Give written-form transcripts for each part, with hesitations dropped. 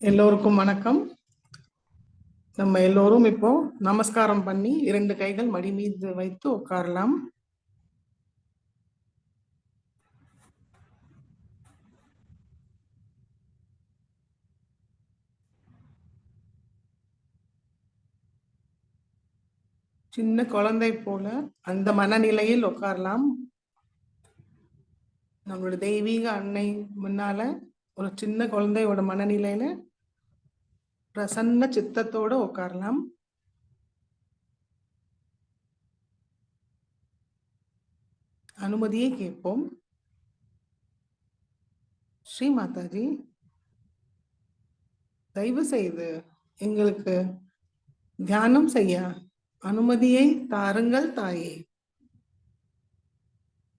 எல்லோருக்கும் வணக்கம். நம்ம எல்லோரும் இப்போ நமஸ்காரம் பண்ணி 2 கைகள் மடி மீது வைத்து உட்காரலாம். சின்ன குழந்தை போல அந்த மனநிலையில் உட்காரலாம். நம்மளோட தெய்வீக அன்னை முன்னால ஒரு சின்ன குழந்தையோட மனநிலையில பிரசன்ன சித்தத்தோட உட்காரலாம். அனுமதியை கேட்போம். ஸ்ரீ மாதாஜி, தயவு செய்து எங்களுக்கு தியானம் செய்ய அனுமதியை தாருங்கள் தாயே.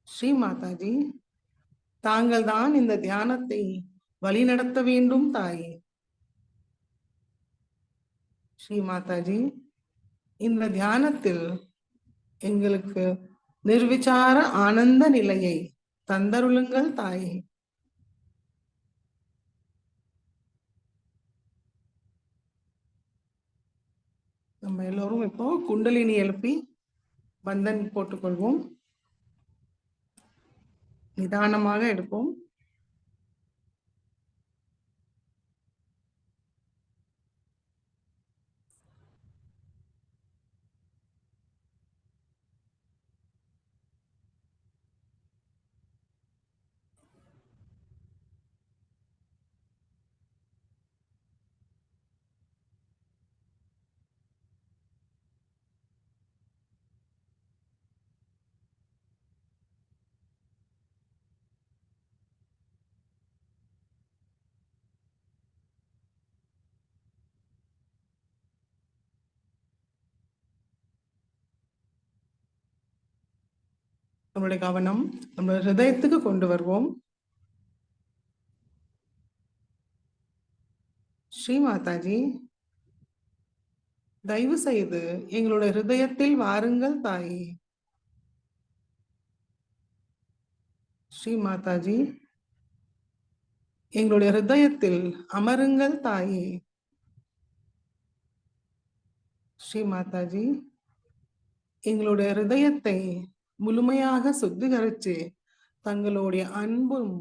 ஸ்ரீ மாதாஜி, தாங்கள் தான் இந்த தியானத்தை வழிநடத்த வேண்டும் தாயே. ஸ்ரீ மாதாஜி, இந்த தியானத்தில் எங்களுக்கு நிர்விசார ஆனந்த நிலையை தந்தருளுங்கள் தாயே. நம்ம எல்லோரும் இப்போ குண்டலினி எழுப்பி பந்தன் போட்டுக்கொள்வோம். நிதானமாக எடுப்போம். நம்மளுடைய கவனம் நம்மளுடைய ஹிருதயத்துக்கு கொண்டு வருவோம். ஸ்ரீ மாதாஜி, தயவு செய்து எங்களுடைய ஹிருதயத்தில் வாருங்கள் தாயே. ஸ்ரீ மாதாஜி, எங்களுடைய ஹிருதயத்தில் அமருங்கள் தாயே. ஸ்ரீ மாதாஜி, எங்களுடைய ஹிருதயத்தை முழுமையாக சுத்திகரிச்சு தங்களுடைய அன்பும்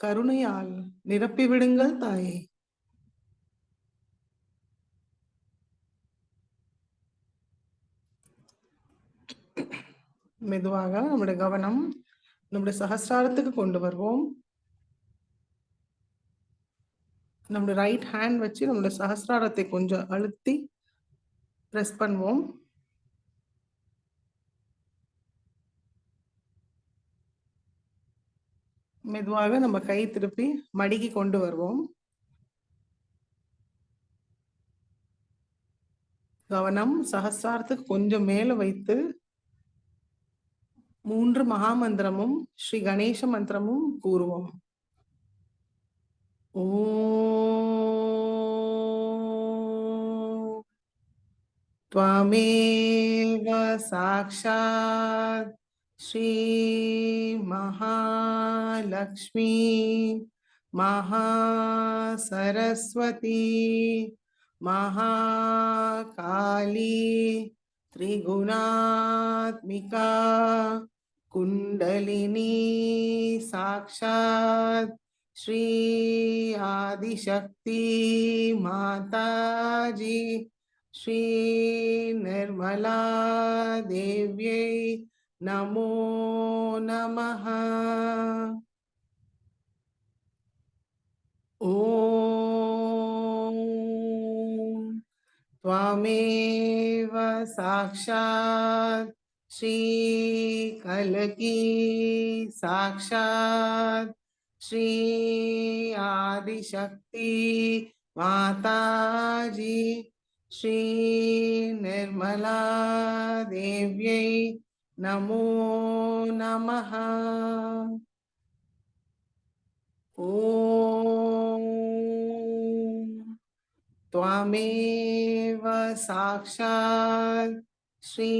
கருணையால் நிரப்பிவிடுங்கள் தாயே. மெதுவாக நம்முடைய கவனம் நம்முடைய சஹஸ்ராரத்துக்கு கொண்டு வருவோம். நம்முடைய ரைட் ஹேண்ட் வச்சு நம்முடைய சஹஸ்ராரத்தை கொஞ்சம் அழுத்தி பிரஸ் பண்ணுவோம். மெதுவாக நம்ம கை திருப்பி மடிக்கு கொண்டு வருவோம். கவனம் சஹஸ்ராரத்துக்கு கொஞ்சம் மேல வைத்து 3 மகாமந்திரமும் ஸ்ரீ கணேச மந்திரமும் கூறுவோம். ஓம் त्वमेव साक्षात् श्री महालक्ष्मी महासरस्वती महाकाली त्रिगुणात्मिका कुंडलिनी साक्षात् श्री आदिशक्ति माताजी श्री निर्मला देव्यै नमो नमः। ओम त्वमेव साक्षात् श्री कलकी साक्षात् श्री आदिशक्ति माताजी श्री निर्मला देव्यै नमो नमः। ओम त्वमेव साक्षात् श्री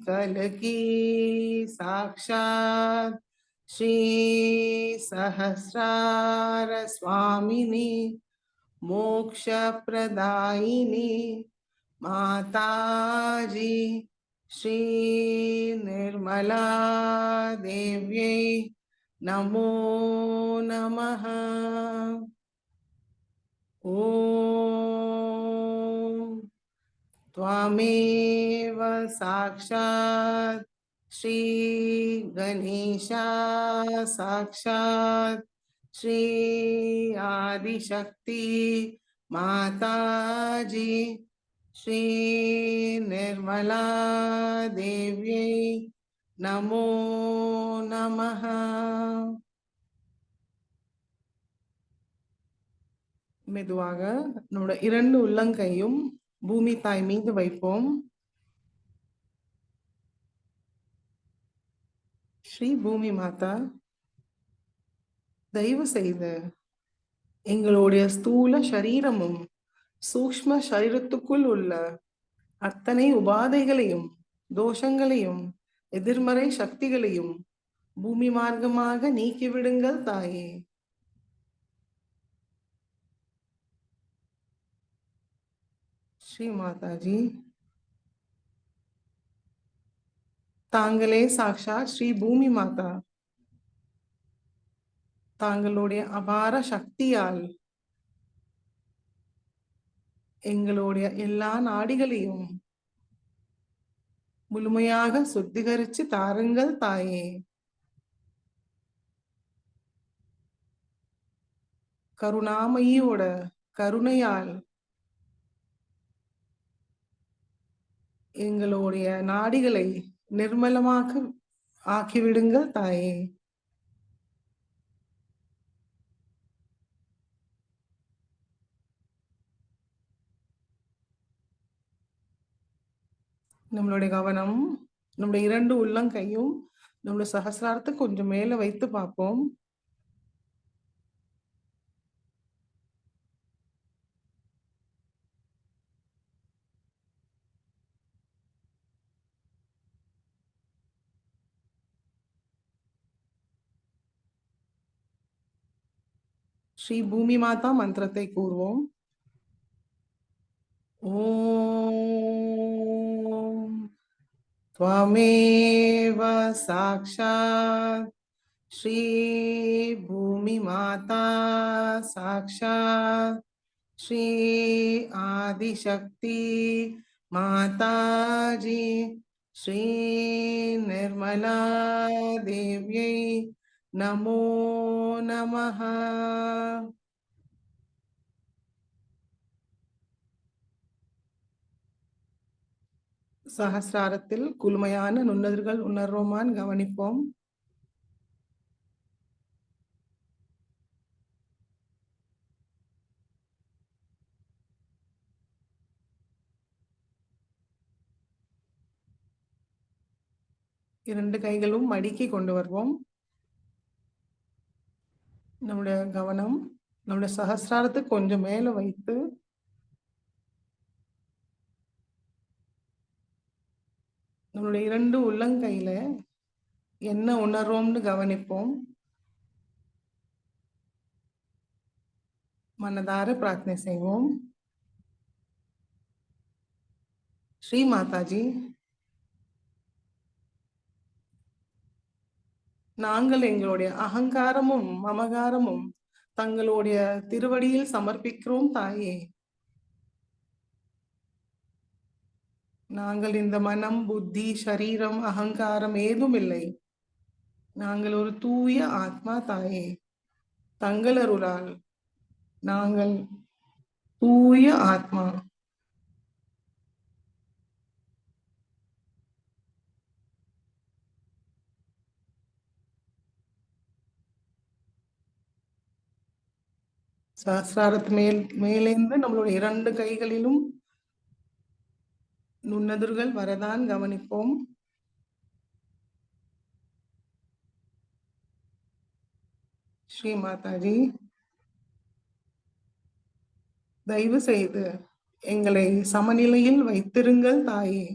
कलकी साक्षात् श्री सहस्रार स्वामिनी मोक्षप्रदायिनी माताजी श्री निर्मला देव्यै नमो नमः। ॐ त्वामेव साक्षात् श्री गणेशा साक्षात् श्री आदिशक्ति माताजी श्री निर्मला देव्यै नमो नमः। மெதுவாக நம்முடைய இரண்டு உள்ளங்கையும் பூமி தாய் மீது வைப்போம். ஸ்ரீ பூமி மாதா, தயவு செய்து எங்களுடைய ஸ்தூல சரீரமும் சூக்ஷ்ம சரீரத்துக்குள் உள்ள அத்தனை உபாதைகளையும் தோஷங்களையும் எதிர்மறை சக்திகளையும் பூமி மார்க்கமாக நீக்கிவிடுங்கள் தாயே. ஸ்ரீ மாதாஜி, தாங்களே சாக்ஷாத் ஸ்ரீ பூமி மாதா. தாங்களுடைய அபார சக்தியால் எங்களுடைய எல்லா நாடிகளையும் முழுமையாக சுத்திகரிச்சு தாருங்கள் தாயே. கருணாமயியோட கருணையால் எங்களுடைய நாடிகளை நிர்மலமாக ஆக்கிவிடுங்கள் தாயே. நம்மளுடைய கவனம் நம்முடைய இரண்டு உள்ளங்கையும் நம்மளுடைய சகசிராரத்தை கொஞ்சம் மேல வைத்து பார்ப்போம். ஸ்ரீ பூமி மாதா மந்திரத்தை கூறுவோம். ஓம் त्वमेव साक्षात् श्री भूमि माता साक्षात् श्री आदिशक्ति माताजी श्री निर्मला देव्यै नमो नमः। சஹசிராரத்தில் குளுமையான நுண்ணுதல்கள் உணர்வோமான் கவனிப்போம். இரண்டு கைகளும் மடிக்கி கொண்டு வருவோம். நம்முடைய கவனம் நம்முடைய சஹசிராரத்துக்கு கொஞ்சம் மேல வைத்து நம்மளுடைய இரண்டு உள்ளங்கையில என்ன உணர்வோம்னு கவனிப்போம். மனதார பிரார்த்தனை செய்வோம். ஸ்ரீ மாதாஜி, நாங்கள் எங்களுடைய அகங்காரமும் மமகாரமும் தங்களுடைய திருவடியில் சமர்ப்பிக்கிறோம் தாயே. நாங்கள் இந்த மனம் புத்தி சரீரம் அகங்காரம் ஏதும் இல்லை. நாங்கள் ஒரு தூய ஆத்மா தாயே. தங்கள் அருளால் நாங்கள் தூய ஆத்மா. சஹசிராரத்து மேலேந்து நம்மளுடைய இரண்டு கைகளிலும் நுண்ணதிர்கள் வரதான் கவனிப்போம். ஸ்ரீ மாதாஜி, தயவு செய்து எங்களை சமநிலையில் வைத்திருங்கள் தாயே.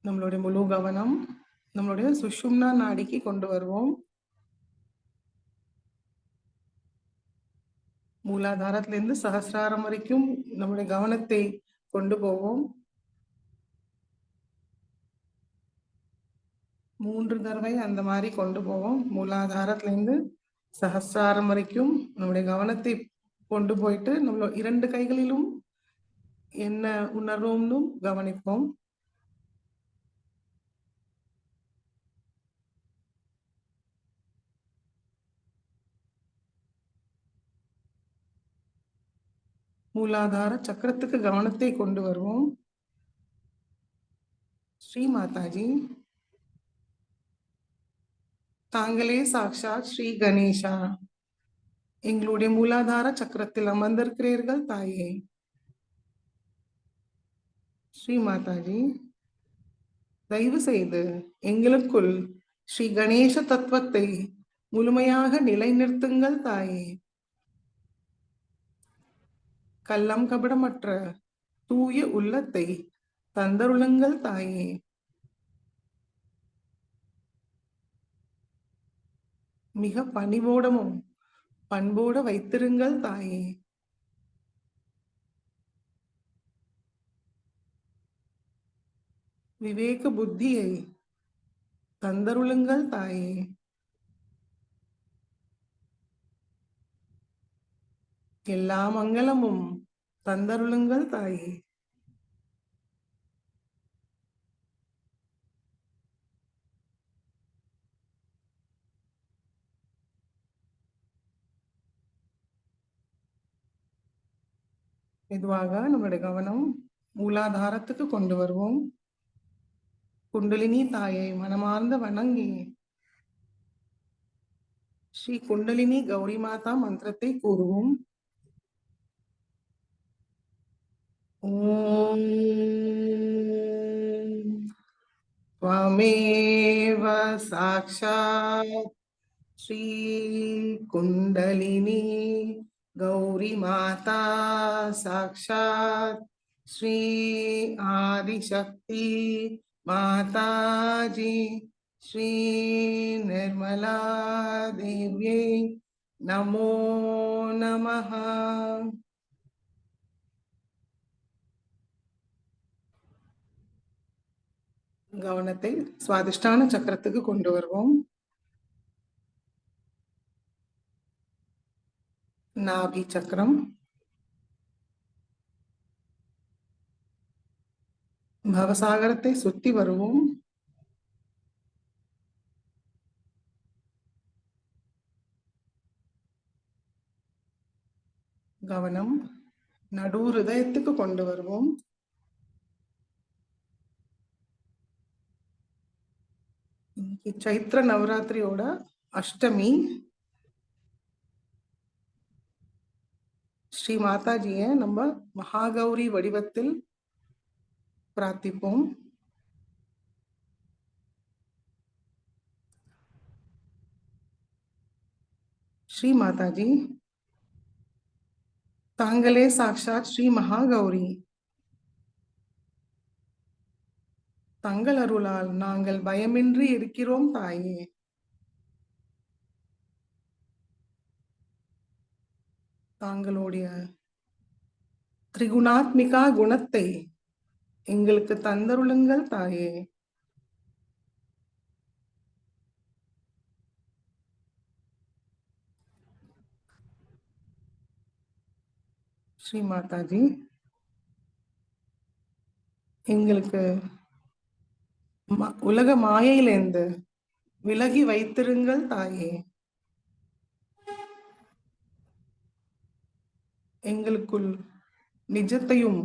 நம்மளுடைய முழு கவனம் நம்மளுடைய சுஷும்னா நாடிக்கு கொண்டு வருவோம். மூலாதாரத்திலிருந்து சகசிராரம் வரைக்கும் நம்முடைய கவனத்தை கொண்டு போவோம். 3 தடவை அந்த மாதிரி கொண்டு போவோம். மூலாதாரத்திலிருந்து சகசிராரம் வரைக்கும் நம்முடைய கவனத்தை கொண்டு போயிட்டு நம்ம 2 கைகளிலும் என்ன உணர்வோம்னு கவனிப்போம். மூலாதார சக்கரத்துக்கு கவனத்தை கொண்டு வருவோம். ஸ்ரீ மாதாஜி, தாங்களே சாக்ஷாத் ஸ்ரீ கணேஷா, எங்களுடைய மூலாதார சக்கரத்தில் அமர்ந்திருக்கிறீர்கள் தாயே. ஸ்ரீ மாதாஜி, தயவு செய்து எங்களுக்குள் ஸ்ரீ கணேச தத்துவத்தை முழுமையாக நிலைநிறுத்துங்கள் தாயே. கள்ளம் கபடமற்ற தூய உள்ளத்தை தந்தருளுங்கள் தாயே. மிக பணிவோடமும் பண்போடு வைத்திருங்கள் தாயே. விவேக புத்தியை தந்தருளுங்கள் தாயே. எல்லா மங்களமும் தந்தருளுங்கள் தாயே. மெதுவாக நம்மளுடைய கவனம் மூலாதாரத்துக்கு கொண்டு வருவோம். குண்டலினி தாயை மனமார்ந்த வணங்கி ஸ்ரீ குண்டலினி கௌரி மாதா மந்திரத்தை கூறுவோம். ஓம் त्वमेव साक्षात् श्री कुंडलिनी गौरी माता साक्षात् श्री आदिशक्ति माताजी श्री निर्मला देव्यै नमो नमः. கவனத்தை சுவாதிஷ்டான சக்கரத்துக்கு கொண்டு வருவோம். நாபி சக்கரம், பவசாகரத்தை சுத்தி வருவோம். கவனம் நடு ஹிருதயத்துக்கு கொண்டு வருவோம். சைத்ர நவராத்திரியோட அஷ்டமி. ஸ்ரீ மாதாஜியை நம்ம மகாகௌரி வடிவத்தில் பிரார்த்திப்போம். ஸ்ரீ மாதாஜி, தாங்களே சாக்ஷாத் ஸ்ரீ மகாகௌரி. தங்கள் அருளால் நாங்கள் பயமின்றி இருக்கிறோம் தாயே. தாங்களுடைய திரிகுணாத்மிகா குணத்தை எங்களுக்கு தந்தருளுங்கள் தாயே. ஸ்ரீ மாதாஜி, எங்களுக்கு உலக மாயையிலிருந்து விலகி வைத்திருங்கள் தாயே. எங்களுக்குள் நிஜத்தையும்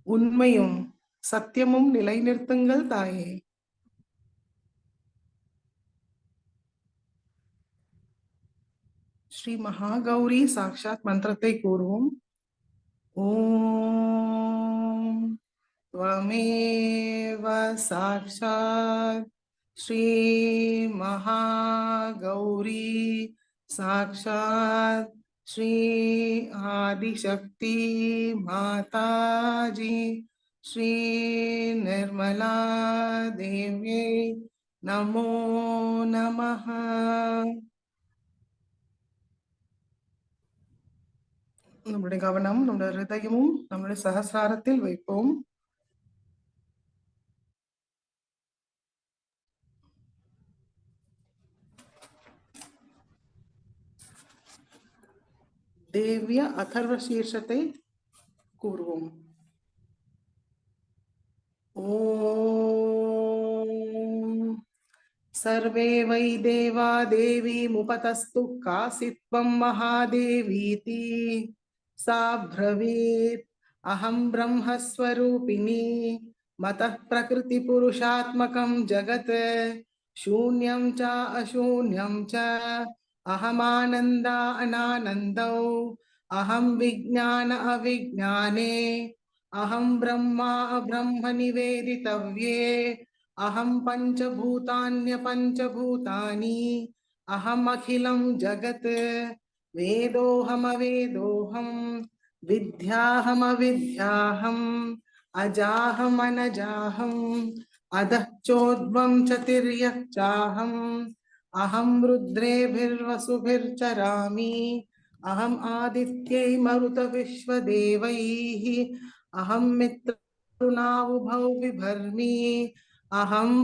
உண்மையும் சத்தியமும் நிலைநிறுத்துங்கள் தாயே. ஸ்ரீ மகாகௌரி சாக்ஷாத் மந்திரத்தை கூறுவோம். ஓம் त्वमेव साक्षात् श्री महागौरी साक्षात् श्री आदिशक्ति माताजी श्री निर्मला देव्यै नमो नमः. நம்முடைய கவனம் நம்முடைய ஹிருதயமும் நம்முடைய சகசிராரத்தில் வைப்போம். தேவ்ய அதர்வ சீர்ஷத்தை கூறுவோம். ஓம் सर्वे वै देवा देवीमुपतस्तु कासित्वं महादेवीति सा ब्रवीत् अहं ब्रह्मस्वरूपिणी मतः प्रकृतिपुरुषात्मकं जगत् शून्यं च अशून्यं च अहमानन्दा अनानन्दौ अहं विज्ञान अविज्ञाने अहं ब्रह्मा अब्रह्म निवेदितव्ये अहं पञ्चभूतान्यपञ्चभूतानि अहमखिलं जगत् वेदोऽहमवेदोऽहं विद्याहमविद्याहम् अजाहमनजाहम् अधः चोद्भं च तिर्यक् चाहम् अहं रुद्रेभिर्वसुभिर्चरामि अहम् आदित्यै मरुतविश्वदेवैः अहं मित्रुणावुभौ बिभर्मि अहम्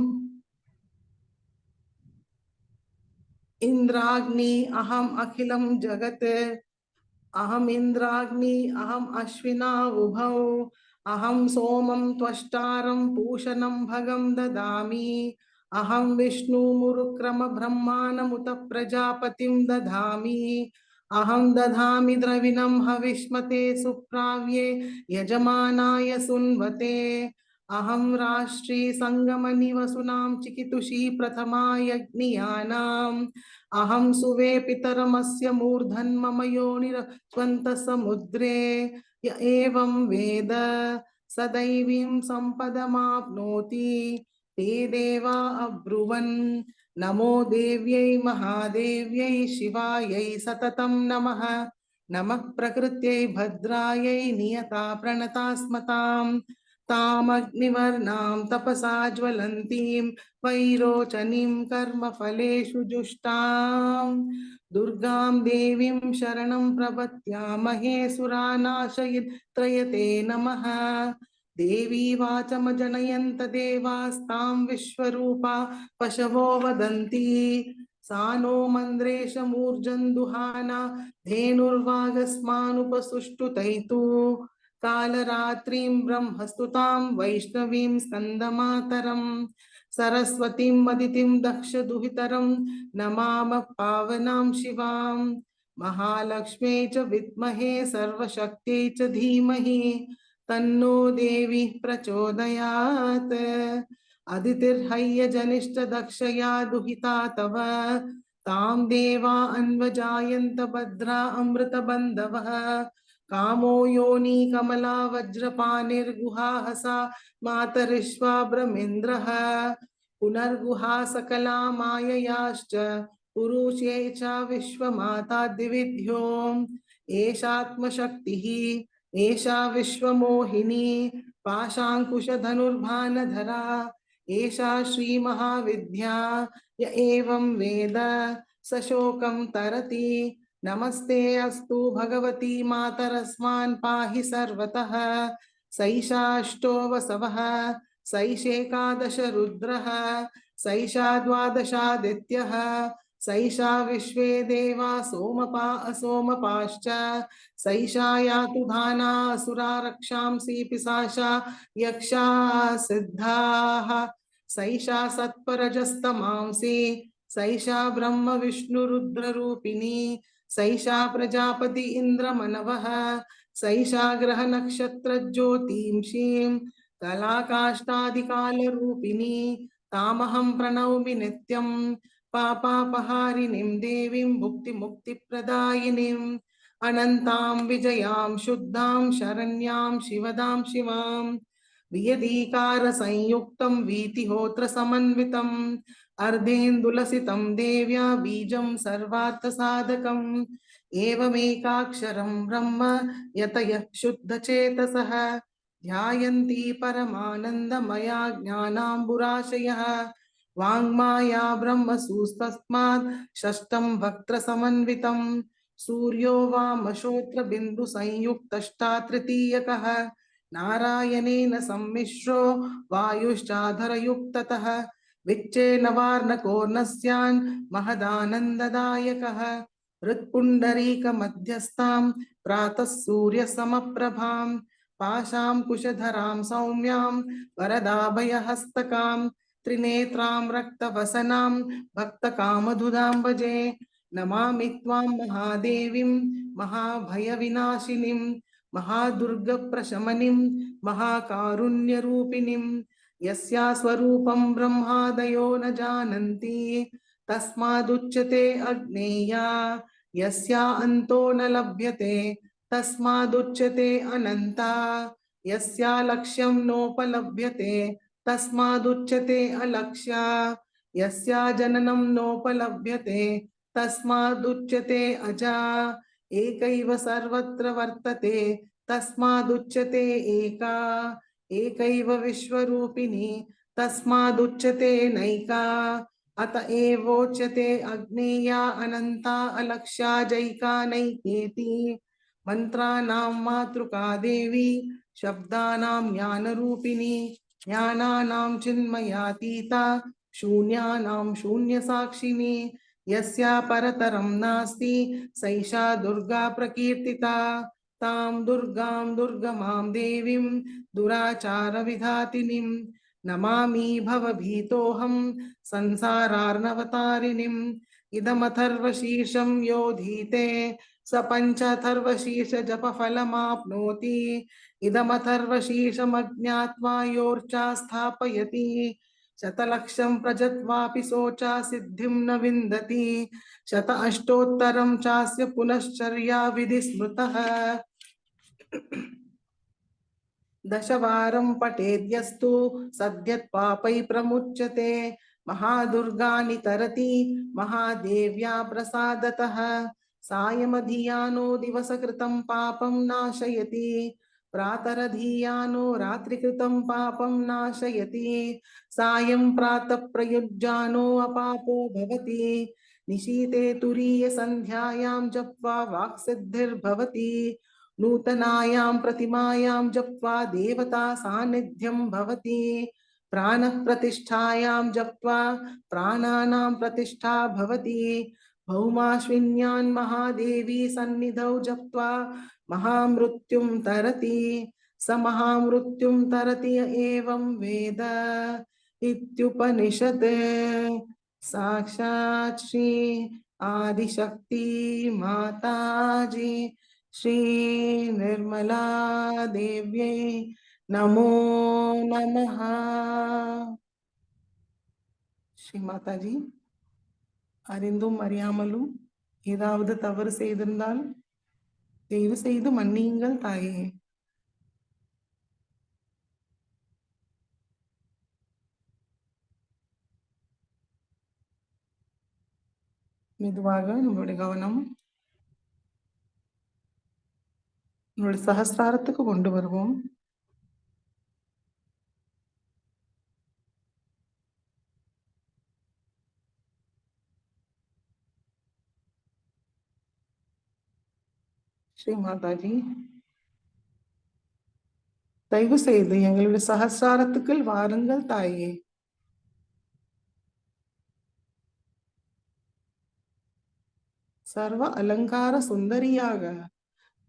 इंद्राग्नि अहम् अखिलं जगत् अहम् इंद्राग्नि अहम् अश्विना उभौ अहं सोमं त्वष्टारं पूषणं भगं ददामि अहं विष्णुमुरुक्रम ब्रह्माणमुत प्रजापतिं दधामि अहं दधामि द्रविणं हविष्मते सुप्राव्ये यजमानाय सुन्वते अहं राष्ट्री संगमनिवसुनां चिकितुषी प्रथमा यज्ञियानाम् अहं सुवे पितरमस्य मूर्धन्मम योनिरस्वन्तः समुद्रे य एवं वेद स दैवीं सम्पदमाप्नोति ते देवा अब्रुवन् नमो देव्यै महादेव्यै शिवायै सततं नमः नमः प्रकृत्यै भद्रायै नियता प्रणतास्मताम् तामग्निवर्णां तपसा ज्वलन्तीं वैरोचनीं कर्मफलेषु जुष्टां दुर्गां देवीं शरणं प्रपद्यामहे सुरानाशयित्रयते नमः देवी वाचमजनयन्त देवास्तां विश्वरूपा पशवो वदन्ति सा नो मन्द्रेशमूर्जन्दुहाना धेनुर्वागस्मानुपसुष्टुतैतु कालरात्रिं ब्रह्मस्तुतां वैष्णवीं स्कन्दमातरं सरस्वतीं मदितिं दक्षदुहितरं नमामः पावनां शिवां महालक्ष्म्यै च विद्महे सर्वशक्त्यै च धीमहि तन्नो देवी प्रचोदयात् अदितिर्हय्य जनिष्ठ दक्षया दुहिता तव तां देवा अन्वजायन्त भद्रा अमृतबन्धवः कामो योनि कमला वज्रपाणिर्गुहाहसा मातरिश्वा ब्रह्मेन्द्रः पुनर्गुहा सकला माययाश्च पुरुषे च विश्वमाता द्विविध्यो एषात्मशक्तिः एषा विश्वमोहिनी पाशाङ्कुशधनुर्भानधरा एषा श्रीमहाविद्या य एवं वेद स शोकं तरति नमस्ते अस्तु भगवती मातरस्मान् पाहि सर्वतः सैषाष्टो वसवः सैषेकादश रुद्रः सैषा द्वादशादित्यः सैषा विश्वे देवा सोमपा असोमपाश्च सैषा यातु धाना असुरा रक्षांसि पिशाचा यक्षा सिद्धाः सैषा सत्परजस्तमांसि सैषा ब्रह्म विष्णु रुद्र रूपिणी सैषा प्रजापति इंद्रमनवः सैषा ग्रह नक्षत्र ज्योतिंषीं कलाकाष्ठादिकाल रूपिणी तामहं प्रणौमि नित्यं पापापहारिणीं देवीं भुक्ति मुक्ति प्रदायिनीं अनन्तां विजयां शुद्धां शरण्यां शिवदां शिवां वियदीकार संयुक्तं वीतिहोत्र समन्वितम् अर्धेन्दुलसितं देव्या बीजं सर्वार्थसाधकम् एवमेकाक्षरं ब्रह्म यतयः शुद्धचेतसः ध्यायन्ति परमानन्दमया ज्ञानाम्बुराशयः वाङ्माया ब्रह्मसूस्तस्मात् षष्ठं वक्त्रसमन्वितं सूर्यो वामशोत्रबिन्दुसंयुक्तष्टा तृतीयकः नारायणेन सम्मिश्रो वायुश्चाधरयुक्ततः विच्चेन वार्णकोर्णस्यान् महदानन्ददायकः हृत्पुण्डरीकमध्यस्थां प्रातः सूर्यसमप्रभां पाशां कुशधरां सौम्यां वरदाभयहस्तकां त्रिनेत्रां रक्तवसनां भक्तकामधुदां भजे नमामि त्वां महादेवीं महाभयविनाशिनीं महादुर्गप्रशमनीं महाकारुण्यरूपिणीं यस्या स्वरूपं ब्रह्मादयो न जानन्ति तस्मादुच्यते अज्ञेया यस्या अन्तो न लभ्यते तस्मादुच्यते अनन्ता यस्या लक्ष्यं नोपलभ्यते तस्मादुच्यते अलक्ष्या यस्या जननं नोपलभ्यते तस्मादुच्यते अजा एकैव सर्वत्र वर्तते तस्मादुच्यते एका एकैव विश्वरूपिणी तस्मादुच्यते नैका अत एवोच्यते अज्ञेया अनन्ता अलक्ष्या जैका नैकेति मंत्राणां मातृका देवी शब्दानां ज्ञानरूपिणी ज्ञानानां चिन्मयातीता शून्यानां शून्यसाक्षिणी यस्या परतरं नास्ति सैषा दुर्गा प्रकीर्तिता तां दुर्गां दुर्गमां देवीं दुराचारविधातिनीं नमामि भवभीतोऽहं संसारार्णवतारिणीम् इदमथर्वशीर्षं योधीते स पञ्चथर्वशीर्ष जपफलमाप्नोति इदमथर्वशीर्षमज्ञात्वा योर्चा स्थापयति शतलक्षं प्रजत्वापि सोचा सिद्धिं न विन्दति शत अष्टोत्तरं चास्य पुनश्चर्या विधि स्मृतः दशवारं पठेद्यस्तु सद्यत्पापै प्रमुच्यते महादुर्गानि तरति महादेव्या प्रसादतः सायमधियानो दिवसकृतं पापं नाशयति प्रातरधियानो रात्रिकृतं पापं नाशयति सायं प्रातः प्रयुज्यानो अपापो भवति निशीते तुरीयसन्ध्यायां जप्त्वा वाक्सिद्धिर्भवति नूतनायां प्रतिमायां जप्त्वा देवता सान्निध्यं भवति प्राणप्रतिष्ठायां जप्त्वा प्राणानां प्रतिष्ठा भवति भौमाश्विन्यां महादेवी सन्निधौ जप्त्वा महामृत्युं तरति स महामृत्युं तरति एवं वेद इत्युपनिषत् साक्षात् श्री आदिशक्ति माताजी श्री निर्मला देव्यै नमो नमः ஸ்ரீ மாதாஜி அறிந்தும் அறியாமலும் ஏதாவது தவறு செய்திருந்தால் தயவு செய்து மன்னியுங்கள் தாயே. மெதுவாக நம்மளுடைய கவனம் நம்மளுடைய சஹஸ்ராரத்துக்கு கொண்டு வருவோம். ஸ்ரீ மாதாஜி தயவு செய்து எங்களுடைய சஹஸ்ராரத்துக்குள் வாருங்கள் தாயே. சர்வ அலங்கார சுந்தரியாக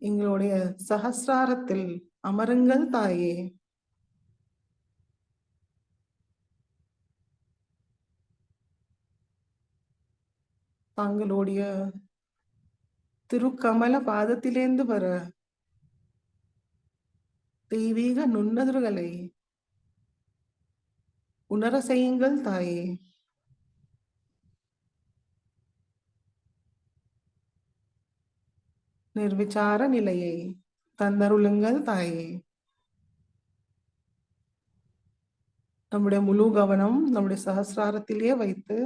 எங்களுடைய சஹஸ்ராரத்தில் அமருங்கள் தாயே. தாங்களுடைய திருக்கமல பாதத்திலேந்து வர தெய்வீக நுண்ணதுர்களை உணர செய்யுங்கள் தாயே. நிர்விசார நிலையை தந்தருளுங்கள் தாயே. நம்முடைய முழு கவனம் நம்முடைய சஹஸ்ராரத்திலேயே வைத்து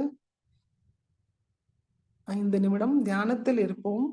5 நிமிடம் தியானத்தில் இருப்போம்.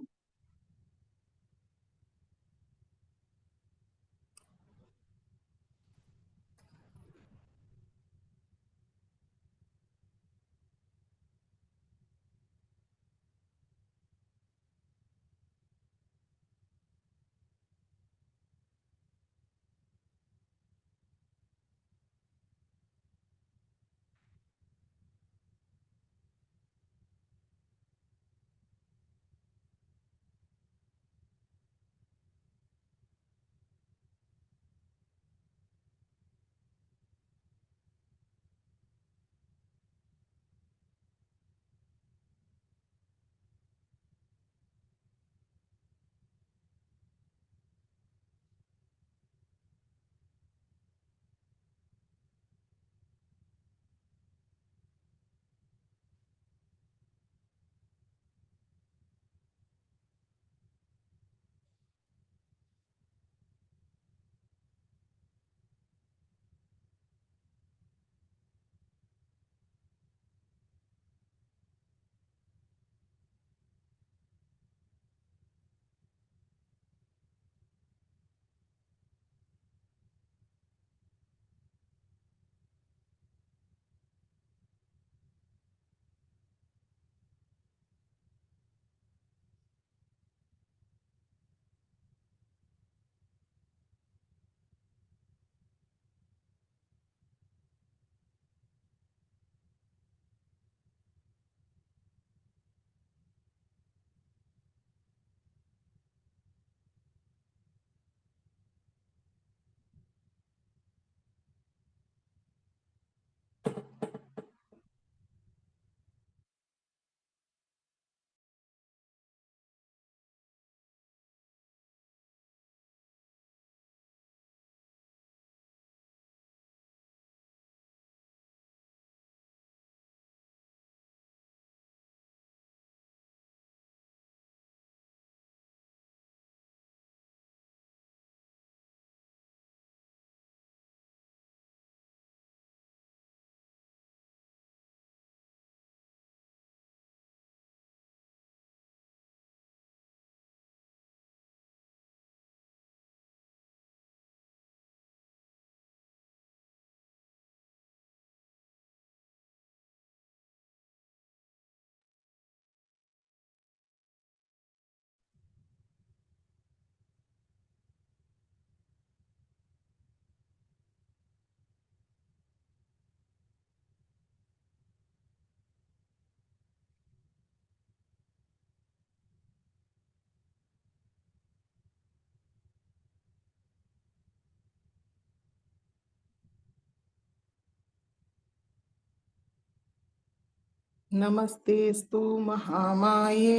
नमस्तेस्तु महामाये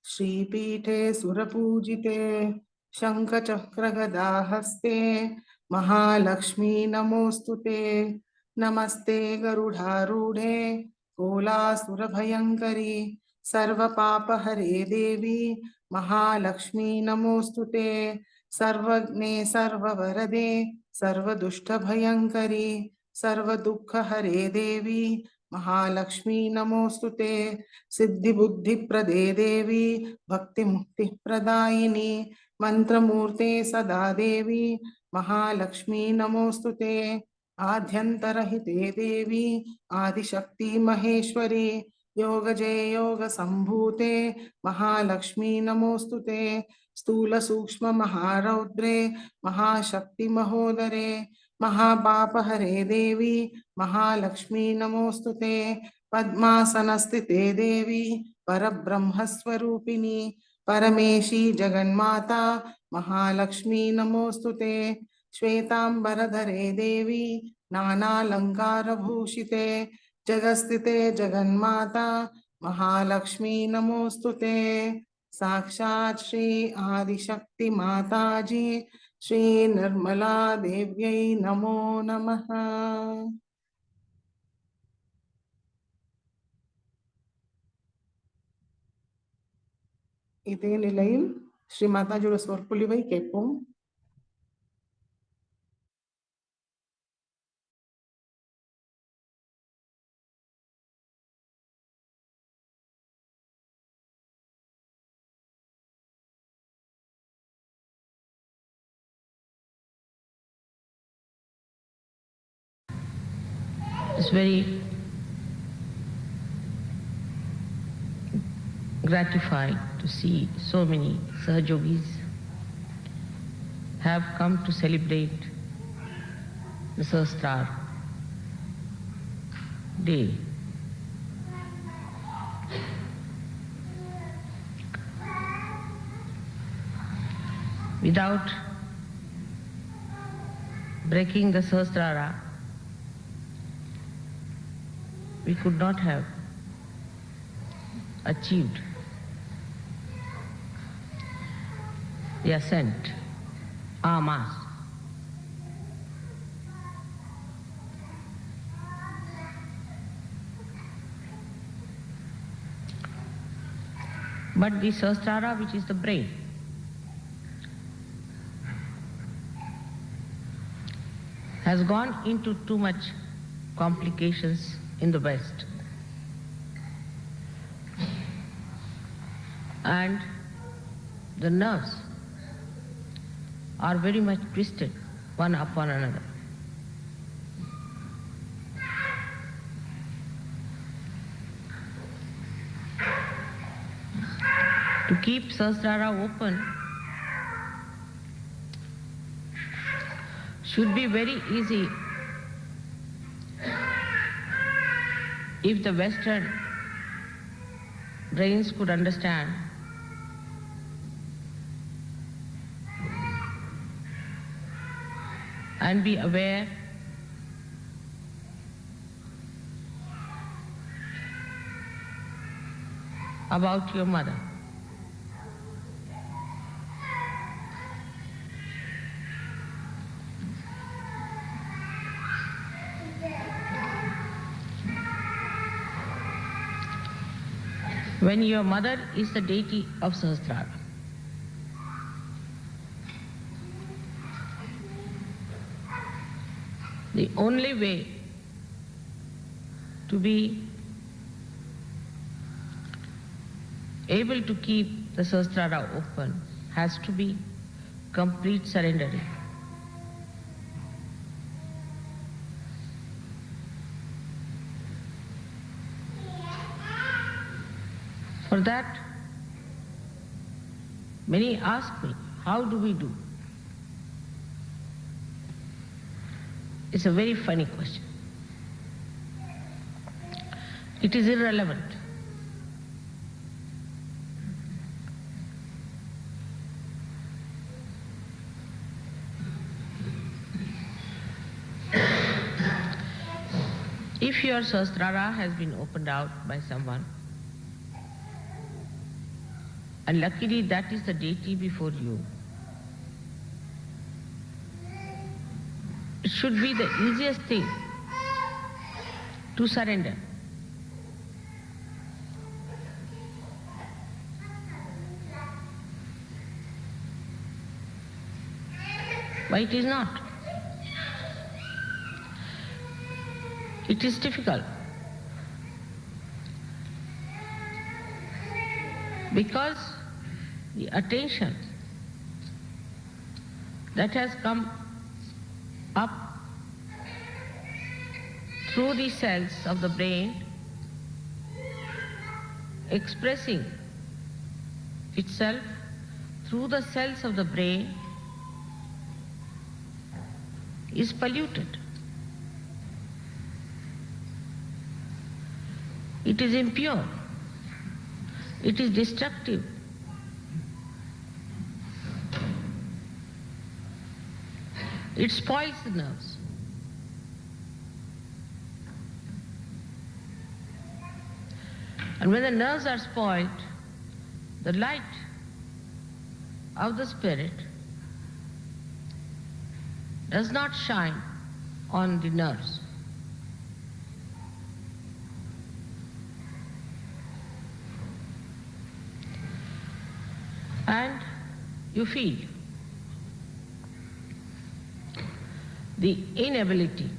श्रीपीठे सुरपूजिते शङ्खचक्रगदाहस्ते महालक्ष्मी नमोऽस्तुते। नमस्ते गरुडारूढे कोलासुरभयङ्करी सर्वपापहरे देवी महालक्ष्मी नमोऽस्तुते। सर्वज्ञे सर्ववरदे सर्वदुष्टभयङ्करी सर्वदुःखहरे देवी महालक्ष्मी नमोस्तुते। सिद्धि बुद्धि प्रदे देवी भक्ति मुक्ति प्रदायिनी मंत्रमूर्ते सदा देवी महालक्ष्मी नमोस्तुते। आद्यंतरहिते देवी आदिशक्ति महेश्वरी योगजय योग संभूते महालक्ष्मी नमोस्तुते। स्थूल सूक्ष्म महारौद्रे महाशक्ति महोदरे महापापहरे देवी महालक्ष्मी नमोस्तुते। पद्मासनस्थिते देवी परब्रह्मस्वरूपिणी परमेशी जगन्माता महालक्ष्मी नमोस्तुते। श्वेतांबरधरे देवी नानालंकारभूषिते जगस्थिते जगन्माता महालक्ष्मी नमोस्तुते। साक्षात् श्री आदिशक्ति माताजी श्री निर्मला देव्यै नमो नमः। இதே நிலையில் ஸ்ரீ மாதாஜியோட சொற்பொழிவை கேட்போம். It's very gratified to see so many Sahajyogis have come to celebrate the Sahasrar day. Without breaking the Sahasrara, we could not have achieved the ascent, en masse. But the Sahasrara, which is the brain, has gone into too much complications in the West. And the nerves are very much twisted one upon another. To keep Sahasrara open should be very easy if the Western brains could understand and be aware about your mother. When your mother is the deity of Sahasrara, the only way to be able to keep the Sahasrara open has to be complete surrendering. For that, many ask me, how do we do? It's a very funny question. It is irrelevant. If If your sahasrara has been opened out by someone, and luckily that is the deity before you, it should be the easiest thing to surrender. But it is not. It is difficult. Because the attention that has come up through the cells of the brain, expressing itself through the cells of the brain, is polluted. It is impure. It is destructive. It spoils the nerves. And when the nerves are spoiled, the light of the spirit does not shine on the nerves. And you feel the inability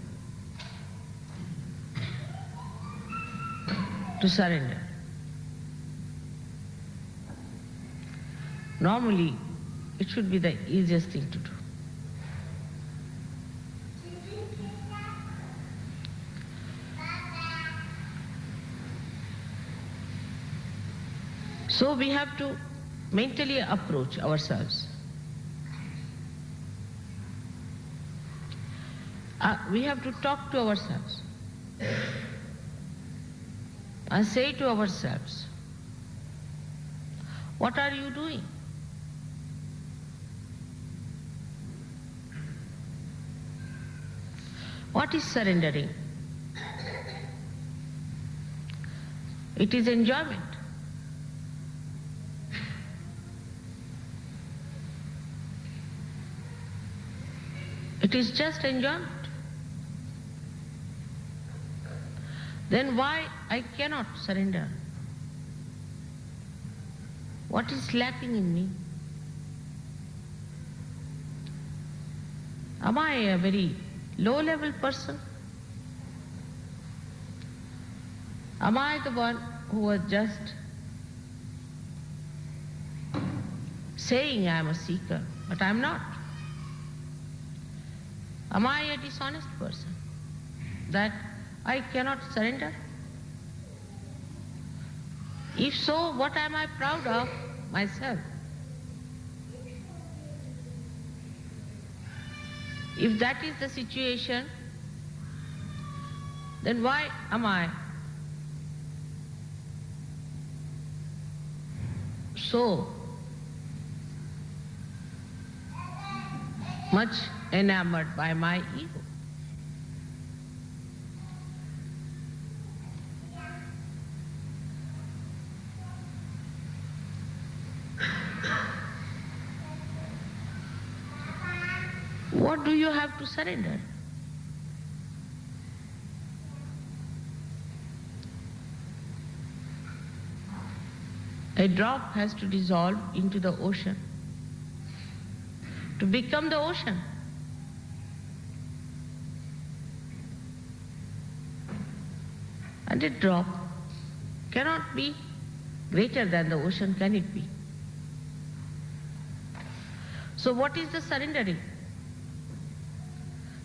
to surrender. Normally, it should be the easiest thing to do. So we have to mentally approach ourselves. We have to talk to ourselves and say to ourselves, what are you doing? What is surrendering? It is enjoyment. It is just enjoyment. Then why I cannot surrender? What is lacking in me? Am I a very low-level person? Am I the one who was just saying I am a seeker, but I am not? Am I a dishonest person that I cannot surrender? If so, what am I proud of myself? If that is the situation, then why am I so much enamored by my ego? What do you have to surrender? A drop has to dissolve into the ocean to become the ocean. And a drop cannot be greater than the ocean, can it be? So what is the surrendering?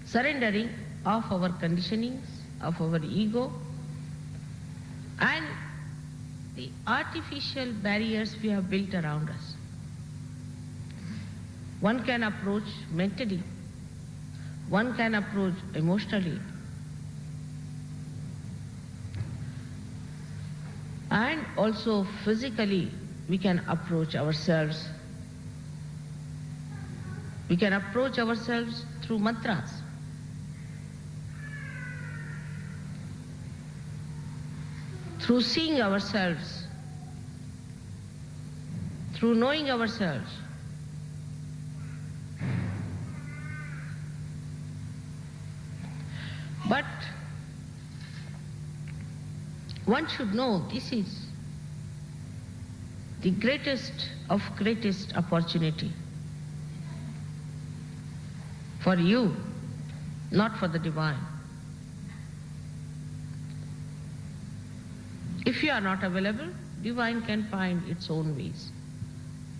Surrendering of our conditionings, of our ego, and the artificial barriers we have built around us. One can approach mentally, one can approach emotionally, and also physically we can approach ourselves. We can approach ourselves through mantras. through seeing ourselves, through knowing ourselves. But one should know this is the greatest of greatest opportunity for you, not for the divine. If you are not available, divine can find its own ways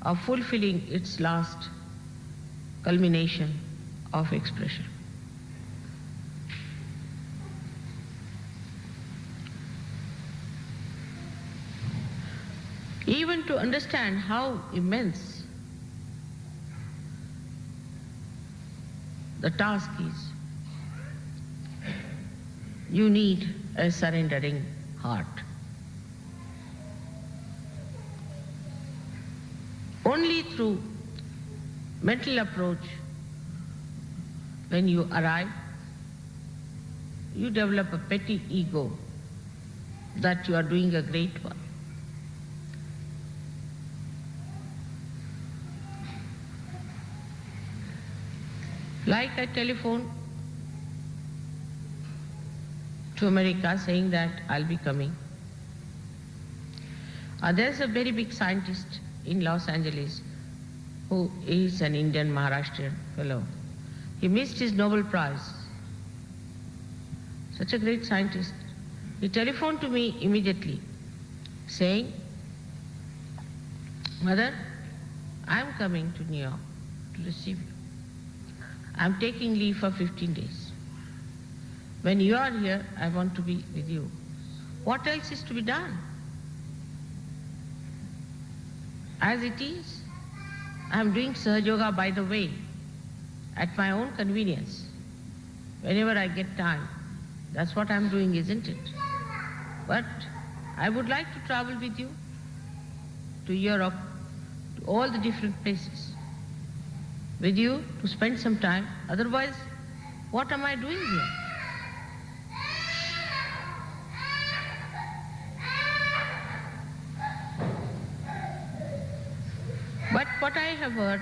of fulfilling its last culmination of expression. Even to understand how immense the task is, you need a surrendering heart. Only through mental approach, when you arrive, you develop a petty ego that you are doing a great one. Like I telephoned to America saying that I'll be coming. There's a very big scientist in Los Angeles who is an Indian Maharashtrian fellow. He missed his Nobel Prize. Such a great scientist. He telephoned to me immediately saying, Mother, I'm coming to New York to receive you. I'm taking leave for 15 days. When you are here, I want to be with you. What else is to be done? As it is, I'm doing Sahaj Yoga by the way, at my own convenience. Whenever I get time, that's what I'm doing, isn't it? But I would like to travel with you to Europe, to all the different places, with you to spend some time. Otherwise, what am I doing here? But what I have heard,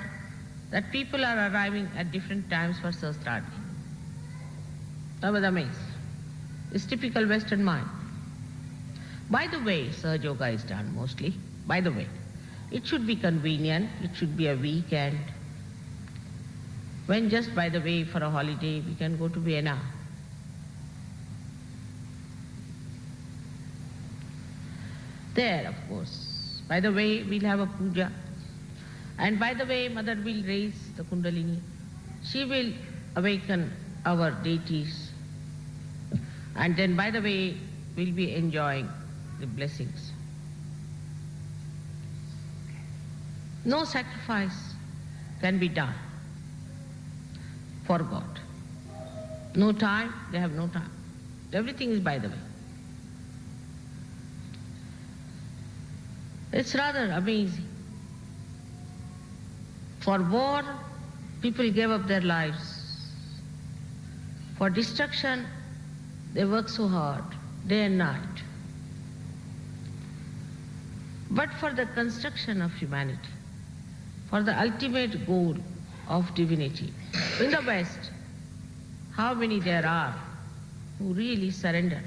that people are arriving at different times for Sahasrarthi. I was amazed. It's typical Western mind. By the way, Sahaj Yoga is done mostly. By the way, it should be convenient, it should be a weekend. When just by the way for a holiday, we can go to Vienna. There, of course. By the way, we'll have a puja. And by the way, Mother will raise the Kundalini. She will awaken our deities. And then by the way, we'll be enjoying the blessings. No sacrifice can be done for God. No time, they have no time. Everything is by the way. It's rather amazing. For war, people gave up their lives. For destruction, they work so hard, day and night. But for the construction of humanity, for the ultimate goal of divinity, in the West, how many there are who really surrender?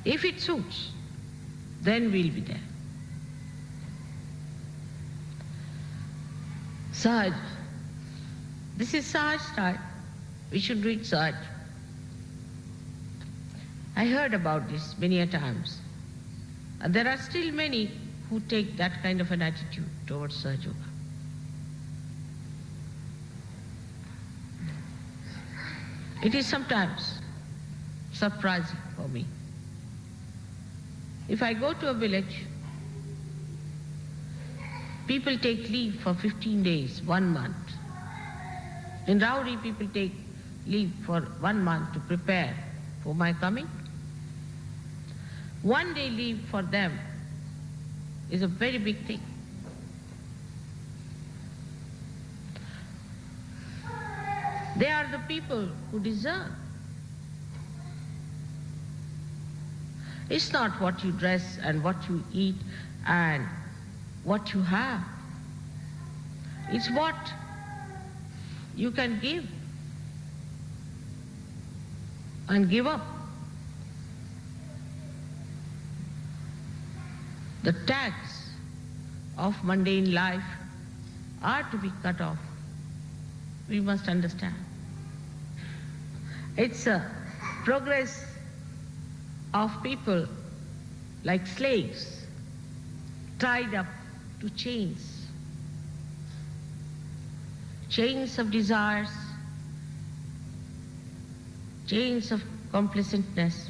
If it suits, then we'll be there. Sahaj. This is Sahaj time. We should do it Sahaj. I heard about this many a times. And there are still many who take that kind of an attitude towards Sahaj Yoga. It is sometimes surprising for me. If I go to a village, people take leave for 15 days, 1 month. In Rauri, people take leave for 1 month to prepare for my coming. 1 day leave for them is a very big thing. They are the people who deserve It's not what you dress and what you eat and what you have. It's what you can give and give up. The tags of mundane life are to be cut off. We must understand. It's a progress of people like slaves tied up to chains, chains of desires, chains of complacentness,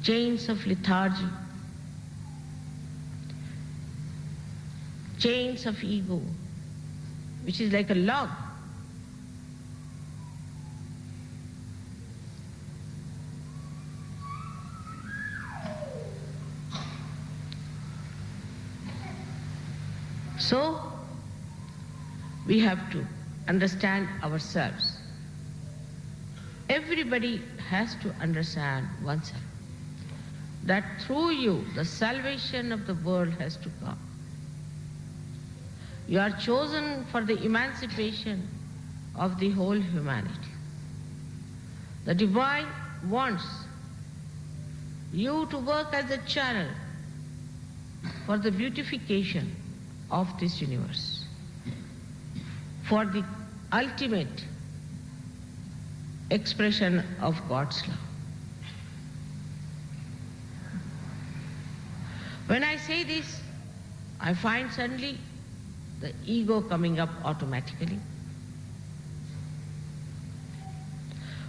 chains of lethargy, chains of ego, which is like a log. So, we have to understand ourselves. Everybody has to understand oneself, that through you the salvation of the world has to come. You are chosen for the emancipation of the whole humanity. The divine wants you to work as a channel for the beautification of this universe, for the ultimate expression of God's love. When I say this, I find suddenly the ego coming up automatically.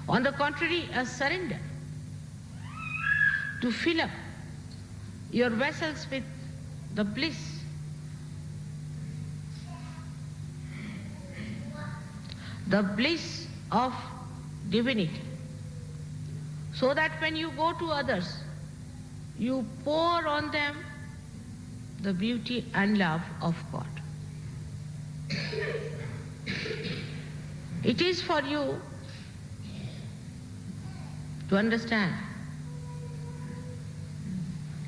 On the contrary, a surrender to fill up your vessels with the bliss, the bliss of divinity, so that when you go to others, you pour on them the beauty and love of God. It is for you to understand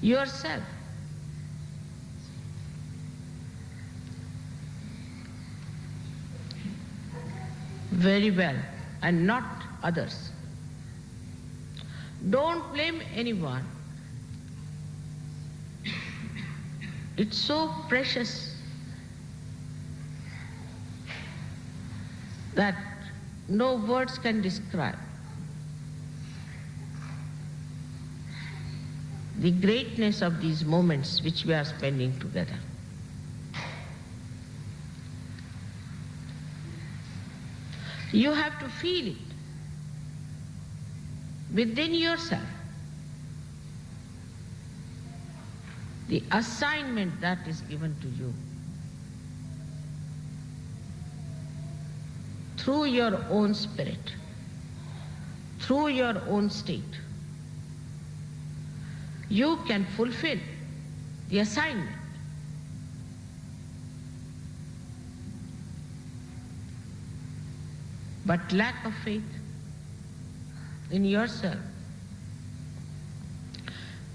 yourself. Very well, and not others. Don't blame anyone. It's so precious that no words can describe the greatness of these moments which we are spending together. You have to feel it within yourself, the assignment that is given to you through your own spirit, through your own state. You can fulfill the assignment. But lack of faith in yourself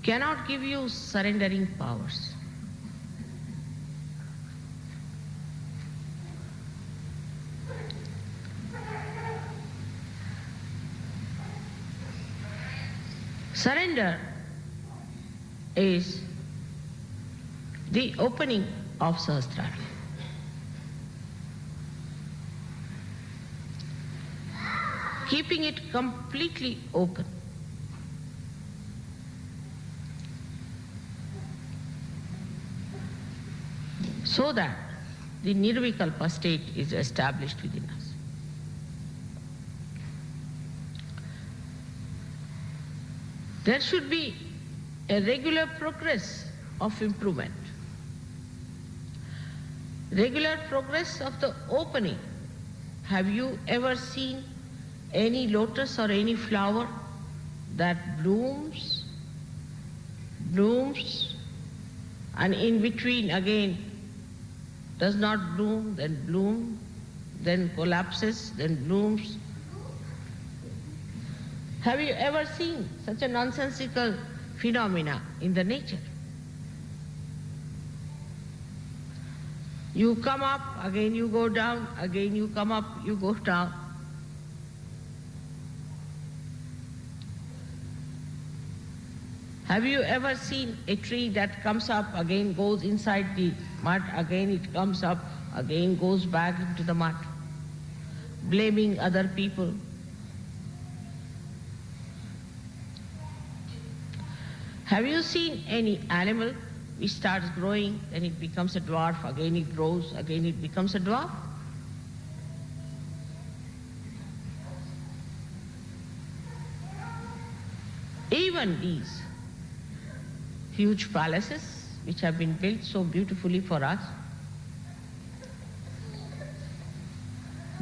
cannot give you surrendering powers. Surrender is the opening of Sahasrara. Keeping it completely open. So that the Nirvikalpa state is established within us. There should be a regular progress of improvement. Regular progress of the opening. Have you ever seen any lotus or any flower that blooms, and in between again does not bloom, then collapses, then blooms? Have you ever seen such a nonsensical phenomena in the nature? You come up, again you go down, again you come up, you go down. Have you ever seen a tree that comes up, again goes inside the mud, again it comes up, again goes back into the mud, blaming other people? Have you seen any animal which starts growing, then it becomes a dwarf, again it grows, again it becomes a dwarf? Even these huge palaces which have been built so beautifully for us,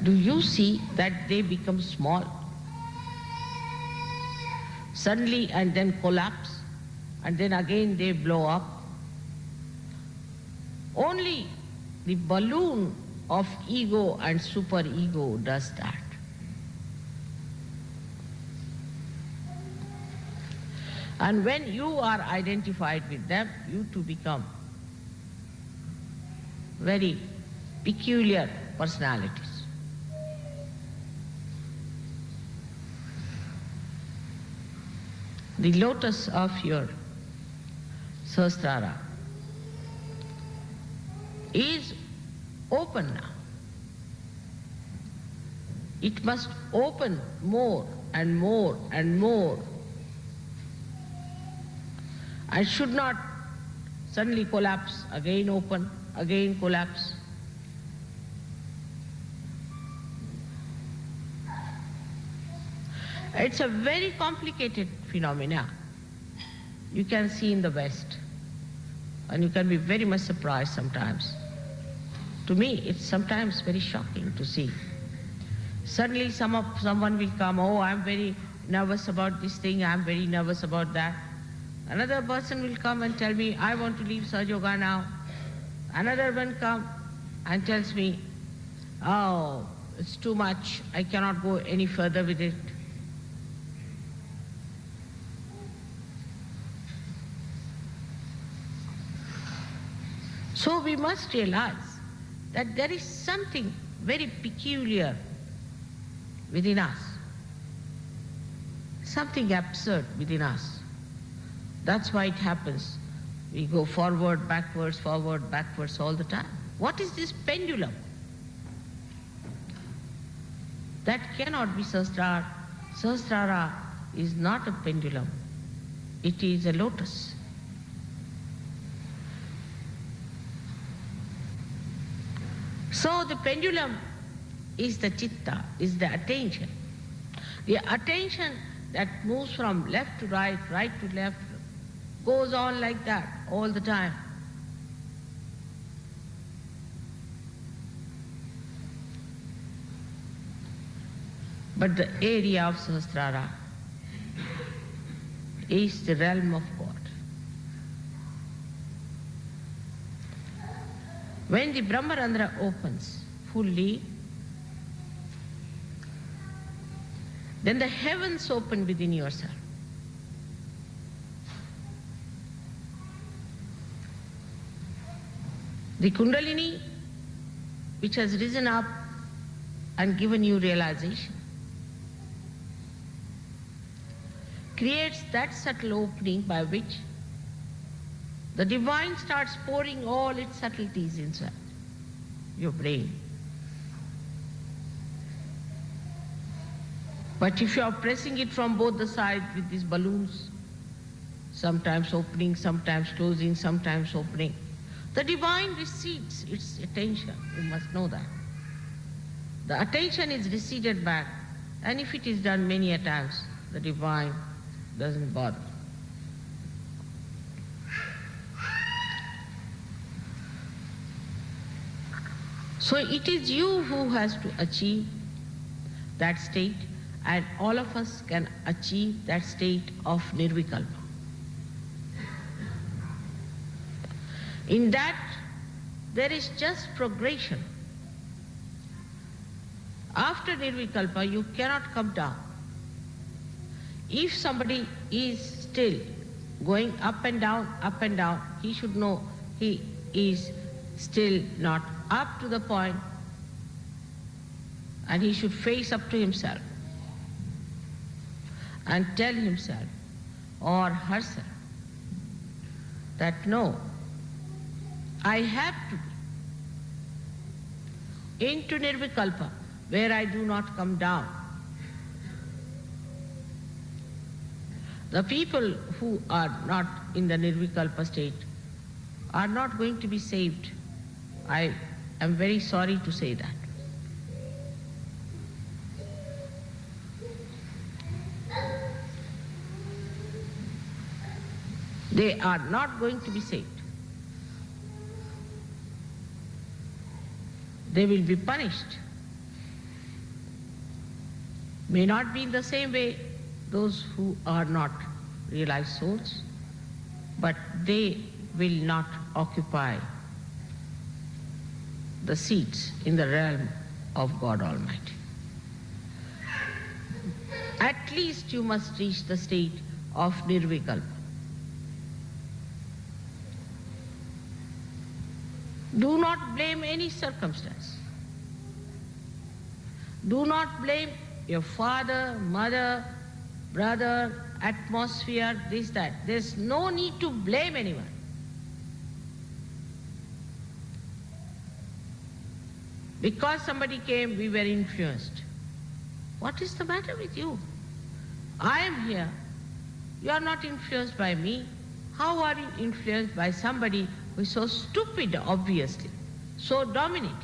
do you see that they become small suddenly and then collapse, and then again they blow up? Only the balloon of ego and superego does that. And when you are identified with them, you too become very peculiar personalities. The lotus of your Sahasrara is open now. It must open more and more and more, and should not suddenly collapse, again open, again collapse. It's a very complicated phenomena. You can see in the West, and you can be very much surprised sometimes. To me, it's sometimes very shocking to see. Suddenly someone will come, oh, I'm very nervous about this thing, I'm very nervous about that. Another person will come and tell me, I want to leave Sahaj Yoga now. Another one come and tells me, oh, it's too much, I cannot go any further with it. So we must realize that there is something very peculiar within us, something absurd within us. That's why it happens. We go forward, backwards all the time. What is this pendulum? That cannot be Sahasrara. Sahasrara is not a pendulum. It is a lotus. So the pendulum is the chitta, is the attention. The attention that moves from left to right, right to left, goes on like that all the time. But the area of Sahasrara is the realm of God. When the Brahmarandhra opens fully, then the heavens open within yourself. The Kundalini, which has risen up and given you realization, creates that subtle opening by which the divine starts pouring all its subtleties inside your brain. But if you are pressing it from both the sides with these balloons, sometimes opening, sometimes closing, sometimes opening, the divine recedes its attention. You must know that. The attention is receded back, and if it is done many a times, the divine doesn't bother. So it is you who has to achieve that state, and all of us can achieve that state of nirvikalpa. In that, there is just progression. After nirvikalpa, you cannot come down. If somebody is still going up and down, he should know he is still not up to the point, and he should face up to himself and tell himself or herself that no, I have to be into nirvikalpa, where I do not come down. The people who are not in the nirvikalpa state are not going to be saved. I am very sorry to say that. They are not going to be saved. They will be punished. May not be in the same way those who are not realized souls, but they will not occupy the seats in the realm of God Almighty. At least you must reach the state of nirvikalpa. Do not blame any circumstance. Do not blame your father, mother, brother, atmosphere, this, that. There's no need to blame anyone. Because somebody came, we were influenced. What is the matter with you? I am here. You are not influenced by me. How are you influenced by somebody who is so stupid, obviously, so dominating?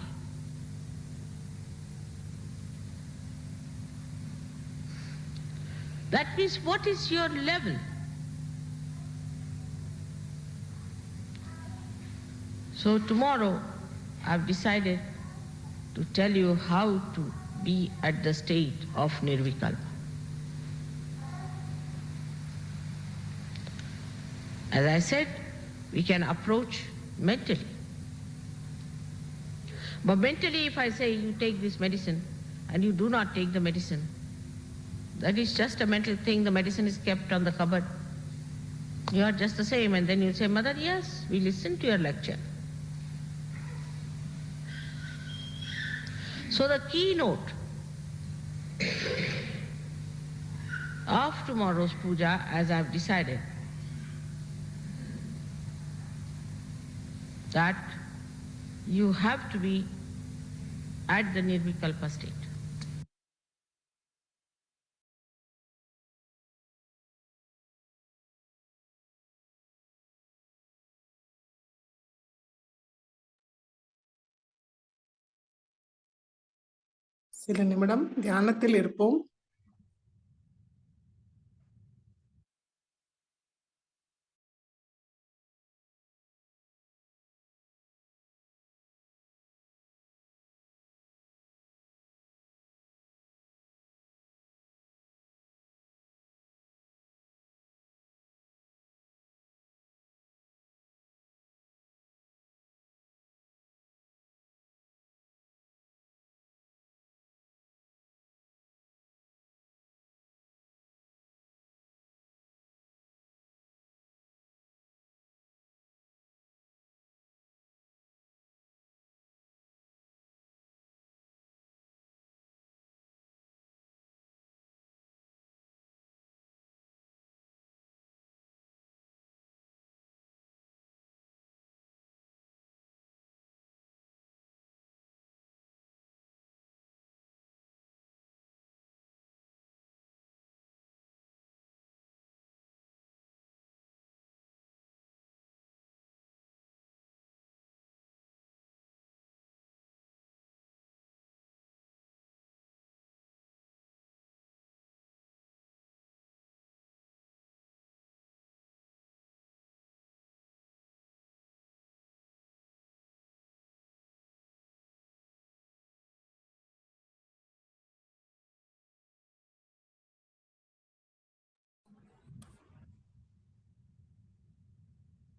That means, what is your level? So tomorrow I've decided to tell you how to be at the state of nirvikalpa. As I said, we can approach mentally. But mentally, if I say you take this medicine and you do not take the medicine, that is just a mental thing. The medicine is kept on the cupboard. You are just the same. And then you say, Mother, yes, we listened to your lecture. So the keynote of tomorrow's puja, as I've decided, that you have to be at the nirvikalpa state. சில நிமிடம் தியானத்தில் இருப்போம்.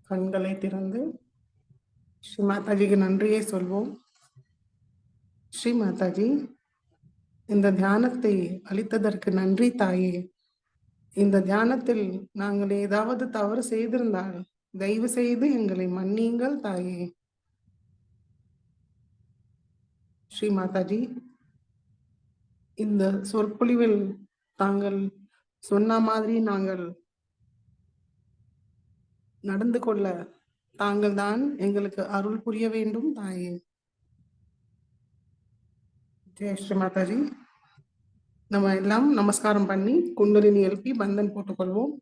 கண்களை திறந்து ஸ்ரீ மாதாஜிக்கு நன்றியை சொல்வோம். ஸ்ரீ மாதாஜி, இந்த தியானத்தை அளித்ததற்கு நன்றி தாயே. இந்த தியானத்தில் நாங்கள் ஏதாவது தவறு செய்திருந்தால் தயவு செய்து எங்களை மன்னியுங்கள் தாயே. ஸ்ரீ மாதாஜி, இந்த சொற்பொழிவில் தாங்கள் சொன்ன மாதிரி நாங்கள் நடந்து கொள்ள தாங்கள் தான் எங்களுக்கு அருள் புரிய வேண்டும் தாயே. ஜெய் ஸ்ரீ மாதாஜி. நம்ம எல்லாம் நமஸ்காரம் பண்ணி குண்டலினி எழுப்பி பந்தன் போட்டுக்கொள்வோம்.